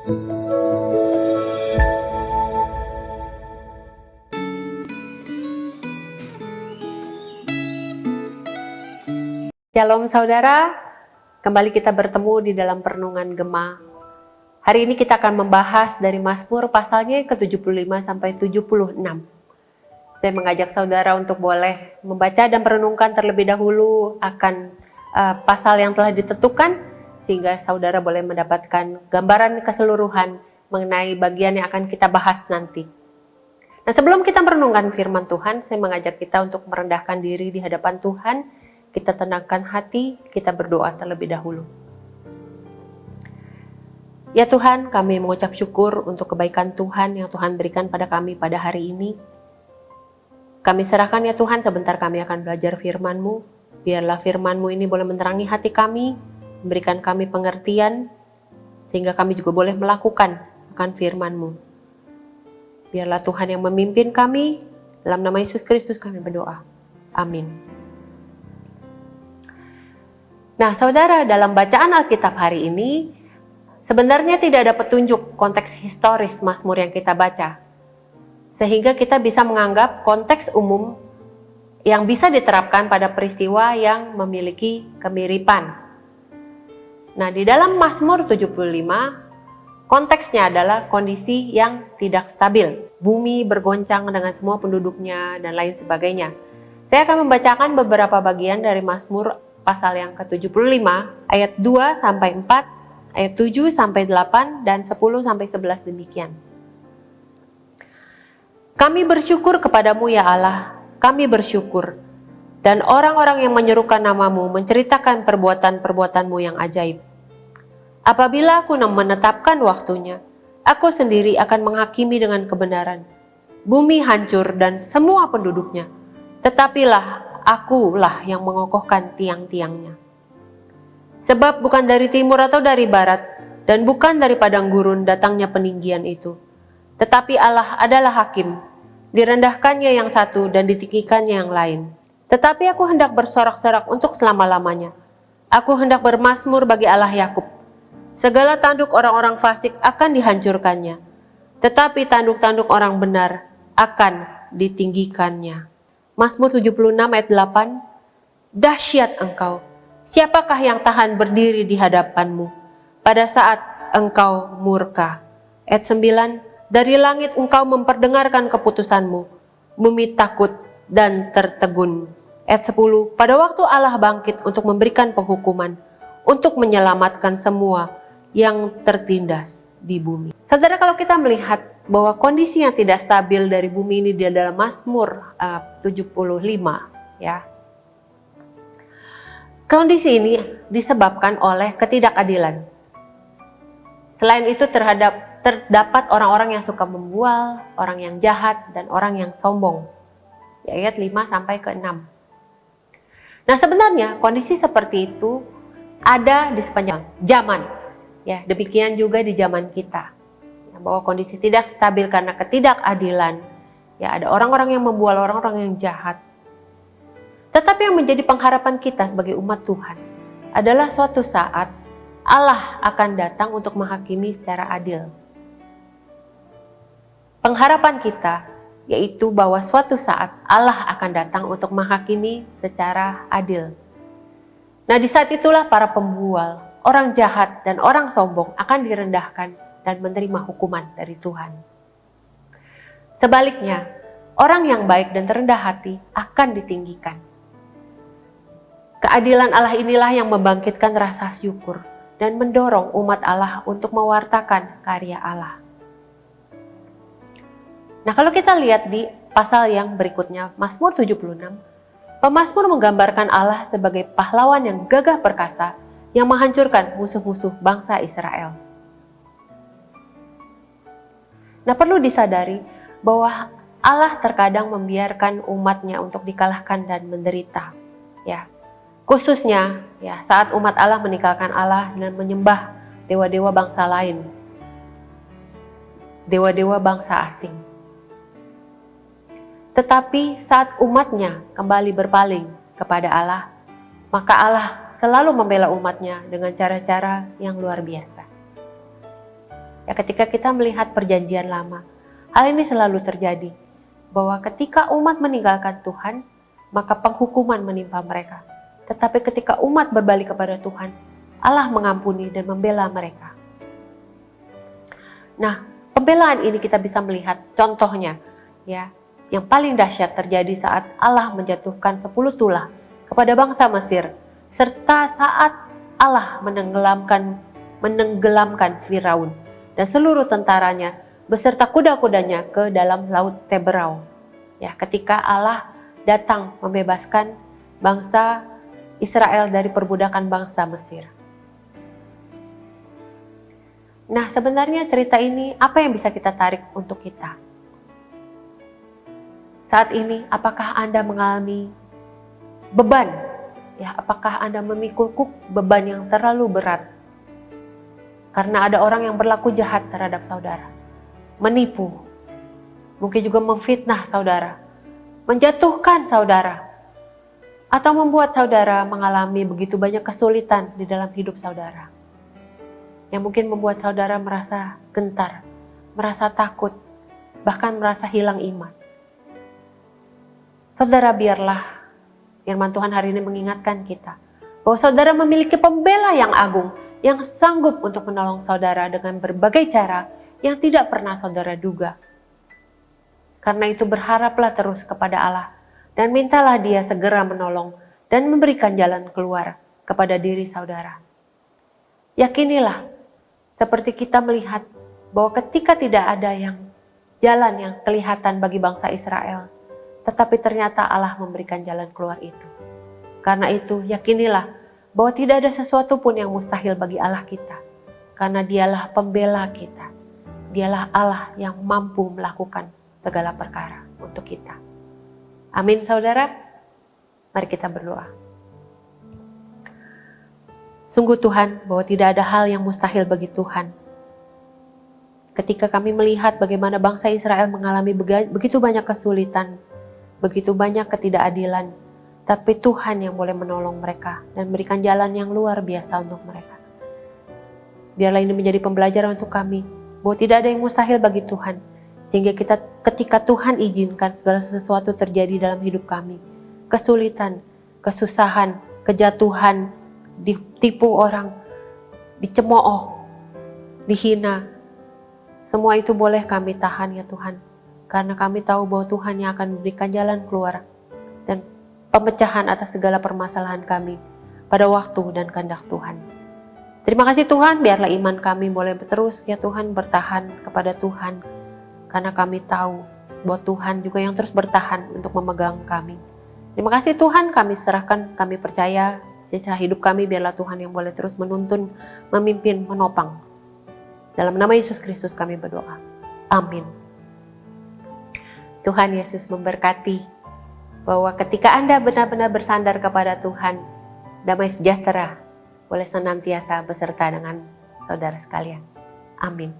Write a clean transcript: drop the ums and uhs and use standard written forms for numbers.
Shalom saudara, kembali kita bertemu di dalam Perenungan Gema. Hari ini kita akan membahas dari Mazmur pasalnya yang ke-75 sampai 76. Saya mengajak saudara untuk boleh membaca dan merenungkan terlebih dahulu akan pasal yang telah ditentukan, sehingga saudara boleh mendapatkan gambaran keseluruhan mengenai bagian yang akan kita bahas nanti. Nah, sebelum kita merenungkan firman Tuhan, saya mengajak kita untuk merendahkan diri di hadapan Tuhan. Kita tenangkan hati, kita berdoa terlebih dahulu. Ya Tuhan, kami mengucap syukur untuk kebaikan Tuhan yang Tuhan berikan pada kami pada hari ini. Kami serahkan ya Tuhan, sebentar kami akan belajar firman-Mu. Biarlah firman-Mu ini boleh menerangi hati kami, memberikan kami pengertian, sehingga kami juga boleh melakukan akan firman-Mu. Biarlah Tuhan yang memimpin kami, dalam nama Yesus Kristus kami berdoa. Amin. Nah, saudara, dalam bacaan Alkitab hari ini, sebenarnya tidak ada petunjuk konteks historis Mazmur yang kita baca. Sehingga kita bisa menganggap konteks umum yang bisa diterapkan pada peristiwa yang memiliki kemiripan. Nah, di dalam Mazmur 75, konteksnya adalah kondisi yang tidak stabil. Bumi bergoncang dengan semua penduduknya dan lain sebagainya. Saya akan membacakan beberapa bagian dari Mazmur pasal yang ke-75, ayat 2 sampai 4, ayat 7 sampai 8, dan 10 sampai 11 demikian. Kami bersyukur kepadamu ya Allah, kami bersyukur. Dan orang-orang yang menyerukan namamu menceritakan perbuatan-perbuatanmu yang ajaib. Apabila aku menetapkan waktunya, aku sendiri akan menghakimi dengan kebenaran. Bumi hancur dan semua penduduknya, tetapilah akulah yang mengokohkan tiang-tiangnya. Sebab bukan dari timur atau dari barat, dan bukan dari padang gurun datangnya peninggian itu. Tetapi Allah adalah hakim, direndahkannya yang satu dan ditinggikannya yang lain. Tetapi aku hendak bersorak-sorak untuk selama-lamanya. Aku hendak bermazmur bagi Allah Yakub. Segala tanduk orang-orang fasik akan dihancurkannya, tetapi tanduk-tanduk orang benar akan ditinggikannya. Mazmur 76 ayat 8, dahsyat engkau, siapakah yang tahan berdiri di hadapanmu pada saat engkau murka. Ayat 9, dari langit engkau memperdengarkan keputusanmu, bumi takut dan tertegun. Ayat 10, pada waktu Allah bangkit untuk memberikan penghukuman, untuk menyelamatkan semua yang tertindas di bumi. Saudara, kalau kita melihat bahwa kondisi yang tidak stabil dari bumi ini di dalam Mazmur 75, ya. Kondisi ini disebabkan oleh ketidakadilan. Selain itu terdapat orang-orang yang suka membual, orang yang jahat, dan orang yang sombong. Ya, ayat 5 sampai ke 6. Nah, sebenarnya kondisi seperti itu ada di sepanjang zaman. Ya, demikian juga di zaman kita. Bahwa kondisi tidak stabil karena ketidakadilan. Ya, ada orang-orang yang membual, orang-orang yang jahat. Tetapi yang menjadi pengharapan kita sebagai umat Tuhan adalah suatu saat Allah akan datang untuk menghakimi secara adil. Pengharapan kita yaitu bahwa suatu saat Allah akan datang untuk menghakimi secara adil. Nah, di saat itulah para pembual, orang jahat dan orang sombong akan direndahkan dan menerima hukuman dari Tuhan. Sebaliknya, orang yang baik dan terendah hati akan ditinggikan. Keadilan Allah inilah yang membangkitkan rasa syukur dan mendorong umat Allah untuk mewartakan karya Allah. Nah, kalau kita lihat di pasal yang berikutnya, Mazmur 76, pemazmur menggambarkan Allah sebagai pahlawan yang gagah perkasa yang menghancurkan musuh-musuh bangsa Israel. Nah, perlu disadari bahwa Allah terkadang membiarkan umatnya untuk dikalahkan dan menderita. Ya, khususnya ya saat umat Allah meninggalkan Allah dan menyembah dewa-dewa bangsa lain, dewa-dewa bangsa asing. Tetapi saat umatnya kembali berpaling kepada Allah, maka Allah selalu membela umatnya dengan cara-cara yang luar biasa. Ya, ketika kita melihat perjanjian lama, hal ini selalu terjadi, bahwa ketika umat meninggalkan Tuhan, maka penghukuman menimpa mereka. Tetapi ketika umat berbalik kepada Tuhan, Allah mengampuni dan membela mereka. Nah, pembelaan ini kita bisa melihat contohnya, ya, yang paling dahsyat terjadi saat Allah menjatuhkan 10 tulah kepada bangsa Mesir, serta saat Allah menenggelamkan Firaun dan seluruh tentaranya beserta kuda-kudanya ke dalam laut Teberau. Ya, ketika Allah datang membebaskan bangsa Israel dari perbudakan bangsa Mesir. Nah, sebenarnya cerita ini apa yang bisa kita tarik untuk kita? Saat ini, apakah Anda mengalami beban? Ya, apakah Anda memikul beban yang terlalu berat? Karena ada orang yang berlaku jahat terhadap saudara, menipu, mungkin juga memfitnah saudara, menjatuhkan saudara, atau membuat saudara mengalami begitu banyak kesulitan di dalam hidup saudara, yang mungkin membuat saudara merasa gentar, merasa takut, bahkan merasa hilang iman. Saudara, biarlah firman Tuhan hari ini mengingatkan kita bahwa saudara memiliki pembela yang agung, yang sanggup untuk menolong saudara dengan berbagai cara yang tidak pernah saudara duga. Karena itu berharaplah terus kepada Allah dan mintalah Dia segera menolong dan memberikan jalan keluar kepada diri saudara. Yakinilah, seperti kita melihat bahwa ketika tidak ada jalan yang kelihatan bagi bangsa Israel, tetapi ternyata Allah memberikan jalan keluar itu. Karena itu, yakinilah bahwa tidak ada sesuatu pun yang mustahil bagi Allah kita. Karena Dialah pembela kita. Dialah Allah yang mampu melakukan segala perkara untuk kita. Amin, saudara. Mari kita berdoa. Sungguh Tuhan, bahwa tidak ada hal yang mustahil bagi Tuhan. Ketika kami melihat bagaimana bangsa Israel mengalami begitu banyak kesulitan, begitu banyak ketidakadilan, tapi Tuhan yang boleh menolong mereka dan memberikan jalan yang luar biasa untuk mereka. Biarlah ini menjadi pembelajaran untuk kami, bahwa tidak ada yang mustahil bagi Tuhan, sehingga ketika Tuhan izinkan segala sesuatu terjadi dalam hidup kami, kesulitan, kesusahan, kejatuhan, ditipu orang, dicemooh, dihina, semua itu boleh kami tahan ya Tuhan. Karena kami tahu bahwa Tuhan yang akan memberikan jalan keluar dan pemecahan atas segala permasalahan kami pada waktu dan kehendak Tuhan. Terima kasih Tuhan, biarlah iman kami boleh terus ya Tuhan bertahan kepada Tuhan. Karena kami tahu bahwa Tuhan juga yang terus bertahan untuk memegang kami. Terima kasih Tuhan, kami serahkan, kami percaya sisa hidup kami biarlah Tuhan yang boleh terus menuntun, memimpin, menopang. Dalam nama Yesus Kristus kami berdoa. Amin. Tuhan Yesus memberkati bahwa ketika Anda benar-benar bersandar kepada Tuhan, damai sejahtera boleh senantiasa beserta dengan saudara sekalian. Amin.